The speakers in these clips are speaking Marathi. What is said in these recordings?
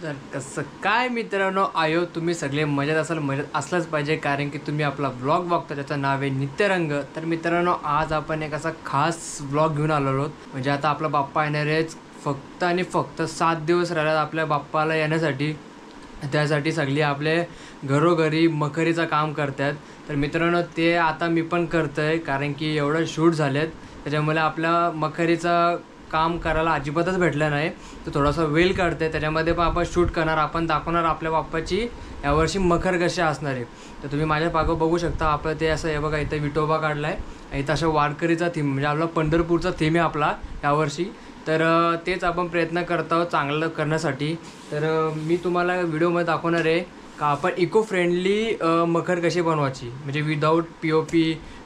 तर कसं काय मित्रांनो, आयो तुम्ही सगळे मजेत असाल, मजेत असलंच पाहिजे, कारण की तुम्ही आपला ब्लॉग बघता त्याचं नाव आहे नित्यरंग. तर मित्रांनो, आज आपण एक असा खास ब्लॉग घेऊन आलो आहोत. म्हणजे आता आपला बाप्पा येणार आहे, फक्त आणि फक्त 7 दिवस राहिल्यात आपल्या बाप्पाला येण्यासाठी. त्यासाठी सगळी आपले घरोघरी मखरीचं काम करतात. तर मित्रांनो, ते आता मी पण करतो आहे, कारण की एवढं शूट झालेत त्याच्यामुळे आपल्या मखरीचं काम करायला अजिबातच भेटलं नाही. तर थोडासा वेळ काढते, त्याच्यामध्ये पण आपण शूट करणार, आपण दाखवणार आपल्या बाप्पाची यावर्षी मखर कशी असणार आहे. तर तुम्ही माझ्या पागं बघू शकता, आपलं ते असं हे बघा, इथं विठोबा काढला आहे, इथं असं वारकरीचा थीम, म्हणजे आपला पंढरपूरचा थीम आहे आपला यावर्षी. तर तेच आपण प्रयत्न करत आहोत चांगलं करण्यासाठी. तर मी तुम्हाला व्हिडिओमध्ये दाखवणार आहे का आपण इको फ्रेंडली मखर कशी बनवायची, म्हणजे विदाऊट POP,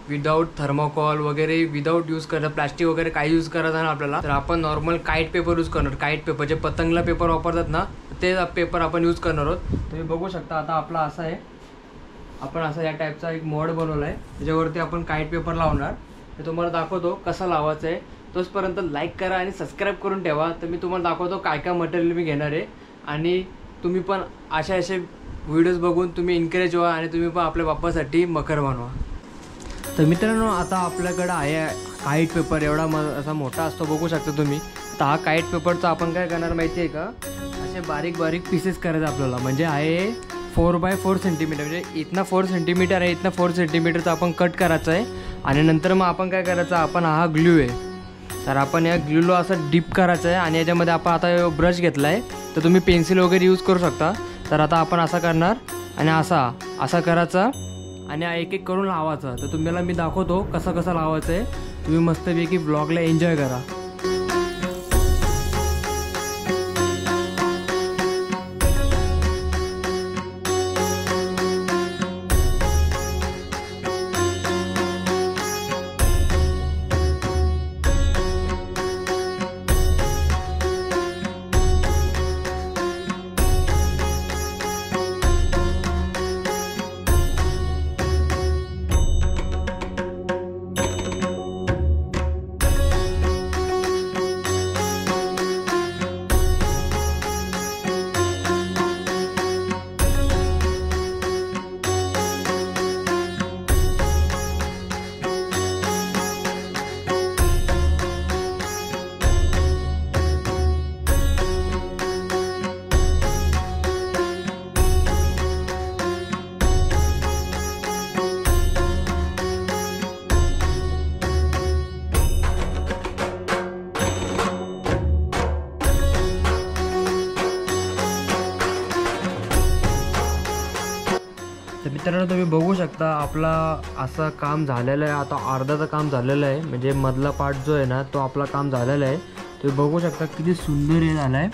विदाऊट थर्मोकॉल वगैरे, विदाऊट यूज करणं प्लास्टिक वगैरे काही यूज करायचं ना आपल्याला. तर आपण नॉर्मल काईट पेपर यूज करणार. काईट पेपर जे पतंगला पेपर वापरतात ना, ते पेपर आपण यूज करणार आहोत. तुम्ही बघू शकता आता आपला असा आहे, आपण असा या टाईपचा एक मोड बनवला आहे, त्याच्यावरती आपण काईट पेपर लावणार. ते तुम्हाला दाखवतो कसं लावायचं आहे. तोचपर्यंत लाईक करा आणि सबस्क्राईब करून ठेवा. तर मी तुम्हाला दाखवतो काय काय मटेरियल मी घेणार आहे, आणि तुम्ही पण असे व्हिडिओज बघून तुम्ही एनकरेज व्हा आणि तुम्ही पण आपल्या बाप्पासाठी मखर बनवा. तर मित्रांनो, आता आपल्याकडं आहे काईट पेपर, एवढा असा मोठा असतो, बघू शकता तुम्ही. तर हा काईट पेपरचा आपण काय करणार माहिती आहे का, असे बारीक बारीक पीसेस करायचे आपल्याला. म्हणजे आहे 4x4 सेंटीमीटर, म्हणजे इथनं 4 सेंटीमीटर आहे, इथनं 4 सेंटीमीटरचा आपण कट करायचं आहे. आणि नंतर मग आपण काय करायचं, आपण हा ग्लू आहे, तर आपण या ग्लूला असं डीप करायचं आहे. आणि याच्यामध्ये आपण आता ब्रश घेतला आहे, तर तुम्ही पेन्सिल वगैरे यूज करू शकता. तर आता आपण असा करणार आणि असा करायचा आणि एक एक करून लावायचं. तर तुम्हाला मी दाखवतो कसं कसं लावायचं आहे. तुम्ही मस्तपैकी ब्लॉगला एन्जॉय करा. तर मित्रांनो, तुम्ही बघू शकता आपला असं काम झालेलं आहे. आता अर्धाचं काम झालेलं आहे, म्हणजे मधला पार्ट जो आहे ना, तो आपला काम झालेला आहे. तुम्ही बघू शकता किती सुंदर हे झालं आहे.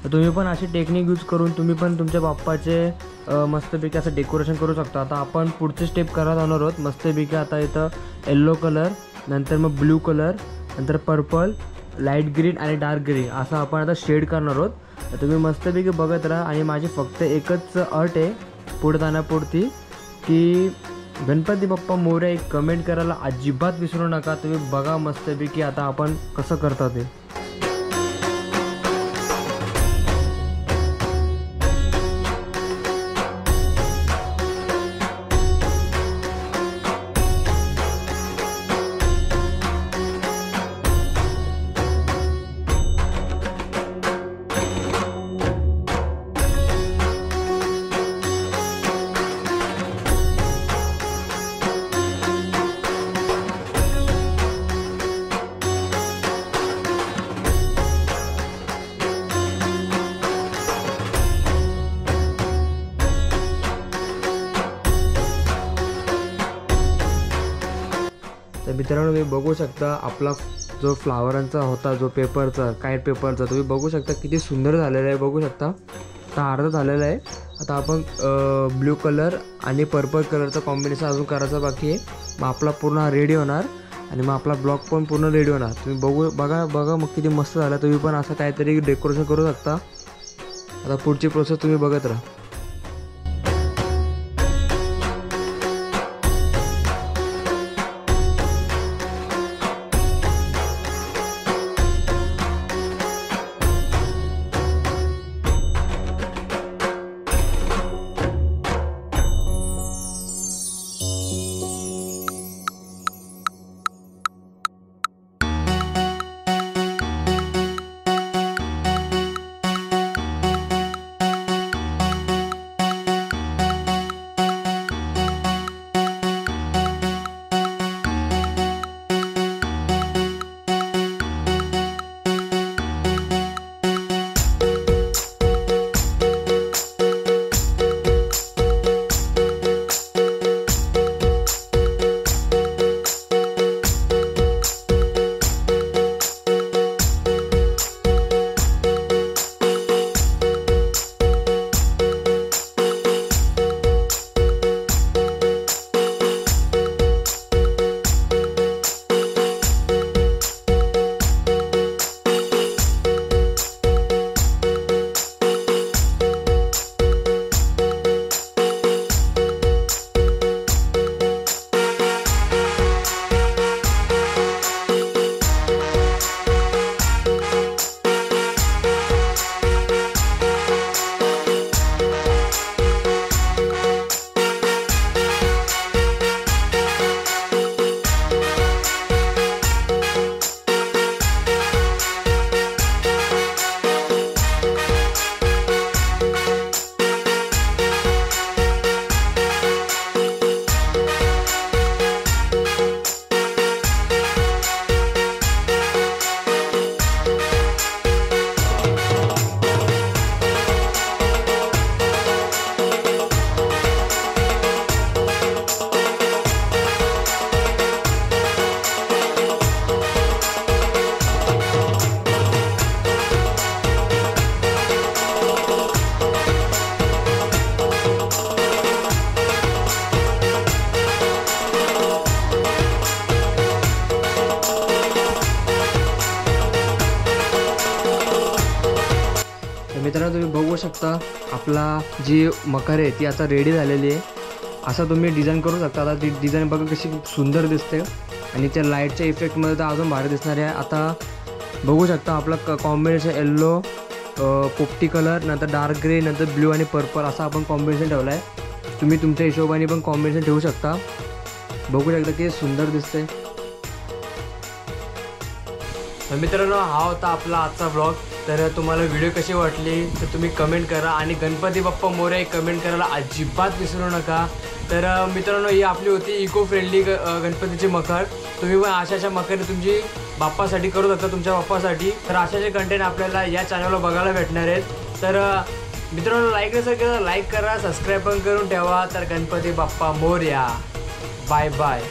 तर तुम्ही पण अशी टेक्निक यूज करून तुम्ही पण तुमच्या बाप्पाचे मस्तपैकी असं डेकोरेशन करू शकता. आता आपण पुढचे स्टेप करत जाणार आहोत मस्तपैकी. आता इथं येल्लो कलर, नंतर मग ब्लू कलर, नंतर पर्पल, लाईट ग्रीन आणि डार्क ग्रीन असं आपण आता शेड करणार आहोत. तर तुम्ही मस्तपैकी बघत राहा. आणि माझी फक्त एकच अट आहे पुढे जाण्यापुरती, की गणपती बाप्पा मोरया एक कमेंट करायला अजिबात विसरू नका. तुम्ही बघा मस्तपैकी आता आपण कसं करता ते. तर मित्रांनो, तुम्ही बघू शकता आपला जो फ्लावरांचा होता, जो पेपरचा काईट पेपरचा, तुम्ही बघू शकता किती सुंदर झालेला आहे. बघू शकता आता अर्धा झालेला आहे. आता आपण ब्ल्यू कलर आणि पर्पल कलरचं कॉम्बिनेशन अजून करायचं बाकी आहे. मग आपला पूर्ण रेडी होणार आणि मग आपला ब्लॉग पण पूर्ण रेडी होणार. तुम्ही बघा मग किती मस्त झाला. तुम्ही पण असं काहीतरी डेकोरेशन करू शकता. आता पुढची प्रोसेस तुम्ही बघत राहा. तर मित्रांनो तुम्ही बघू शकता आपला जी मकर आहे ती आता रेडी झालेली आहे. असं तुम्ही डिझाईन करू शकता. आता ती डिझाईन बघा कशी सुंदर दिसते आणि त्या लाईटच्या इफेक्टमध्ये तर अजून भारी दिसणार आहे. आता बघू शकता आपला कॉम्बिनेशन येल्लो, पोपटी कलर, नंतर डार्क ग्रे, नंतर ब्ल्यू आणि पर्पल असा आपण कॉम्बिनेशन ठेवला आहे. तुम्ही तुमच्या हिशोबाने पण कॉम्बिनेशन ठेवू शकता. बघू शकता की सुंदर दिसते. तर मित्रांनो हा होता आपला आजचा ब्लॉग. तर तुम्हाला व्हिडिओ कशी वाटली तर तुम्ही कमेंट करा आणि गणपती बाप्पा मोरया कमेंट करायला अजिबात विसरू नका. तर मित्रांनो ही आपली होती इको फ्रेंडली गणपतीची मखर. तुम्ही पण अशाच्या मखर तुमची बाप्पासाठी करू शकता, तुमच्या बाप्पासाठी. तर अशाचे कंटेंट आपल्याला या चॅनलवर बघायला भेटणार आहेत. तर मित्रांनो लाईक नसेल केलं लाईक करा, सबस्क्राईब पण करून ठेवा. तर गणपती बाप्पा मोरया. Bye bye.